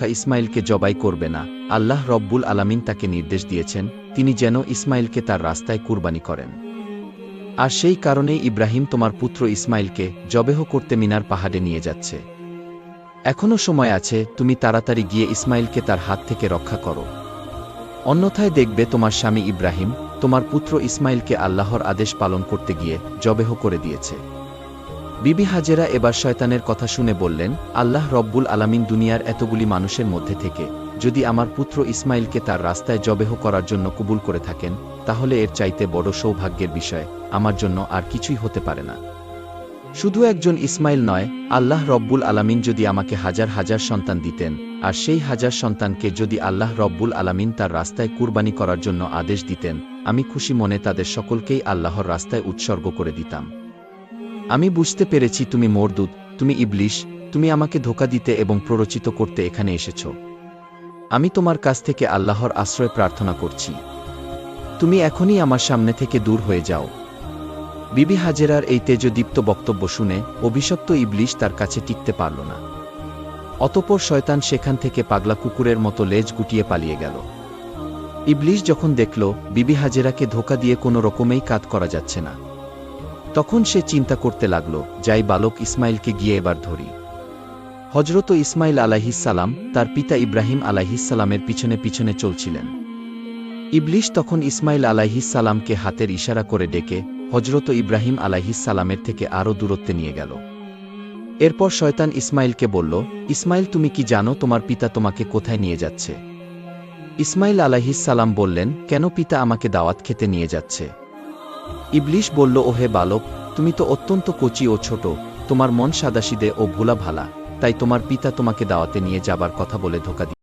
ইসমাইলকে জবাই করবে না। আল্লাহ রব্বুল আলামিন তাকে নির্দেশ দিয়েছেন তিনি যেন ইসমাইলকে তার রাস্তায় কুরবানি করেন। আর সেই কারণেই ইব্রাহিম তোমার পুত্র ইসমাইলকে জবেহ করতে মিনার পাহাড়ে নিয়ে যাচ্ছে। এখনও সময় আছে, তুমি তাড়াতাড়ি গিয়ে ইসমাইলকে তার হাত থেকে রক্ষা করো। অন্যথায় দেখবে তোমার স্বামী ইব্রাহিম তোমার পুত্র ইসমাইলকে আল্লাহর আদেশ পালন করতে গিয়ে জবেহ করে দিয়েছে। বিবি হাজেরা এবার শয়তানের কথা শুনে বললেন, আল্লাহ রব্বুল আলামিন দুনিয়ার এতগুলি মানুষের মধ্যে থেকে যদি আমার পুত্র ইসমাইলকে তার রাস্তায় জবেহ করার জন্য কবুল করে থাকেন, তাহলে এর চাইতে বড় সৌভাগ্যের বিষয় আমার জন্য আর কিছুই হতে পারে না। শুধু একজন ইসমাইল নয়, আল্লাহ রব্বুল আলামিন যদি আমাকে হাজার হাজার সন্তান দিতেন, আর সেই হাজার সন্তানকে যদি আল্লাহ রব্বুল আলামিন তার রাস্তায় কুরবানি করার জন্য আদেশ দিতেন, আমি খুশি মনে তাদের সকলকেই আল্লাহর রাস্তায় উৎসর্গ করে দিতাম। আমি বুঝতে পেরেছি তুমি মরদুদ, তুমি ইবলিশ, তুমি আমাকে ধোঁকা দিতে এবং প্ররোচিত করতে এখানে এসেছ। আমি তোমার কাছ থেকে আল্লাহর আশ্রয় প্রার্থনা করছি। তুমি এখনই আমার সামনে থেকে দূর হয়ে যাও। বিবি হাজেরার এই তেজদীপ্ত বক্তব্য শুনে অভিশপ্ত ইবলিশ তার কাছে টিকতে পারল না। অতঃপর শয়তান সেখান থেকে পাগলা কুকুরের মতো লেজ গুটিয়ে পালিয়ে গেল। ইবলিশ যখন দেখল বিবি হাজেরাকে ধোঁকা দিয়ে কোনো রকমেই কাজ করা যাচ্ছে না, তখন সে চিন্তা করতে লাগল, যাই বালক ইসমাইলকে গিয়ে এবার ধরি। হজরত ইসমাইল আলাইহিসসালাম তার পিতা ইব্রাহিম আলাইহিসসালামের পিছনে পিছনে চলছিলেন। ইবলিশ তখন ইসমাইল আলাইহিসসালামকে হাতের ইশারা করে ডেকে হজরত ইব্রাহিম আলাইহিসসালামের থেকে আরও দূরত্বে নিয়ে গেল। এরপর শয়তান ইসমাইলকে বলল, ইসমাইল তুমি কি জানো তোমার পিতা তোমাকে কোথায় নিয়ে যাচ্ছে? ইসমাইল আলাইহিসসালাম বললেন, কেন পিতা আমাকে দাওয়াত খেতে নিয়ে যাচ্ছে? ইবলিশ বলল, ওহে বালক, তুমি তো অত্যন্ত কচি ও ছোট, তোমার মন সাদাসিদে ও ভোলা ভালা, তাই তোমার পিতা তোমাকে দাওয়াতে নিয়ে যাবার কথা বলে ধোঁকা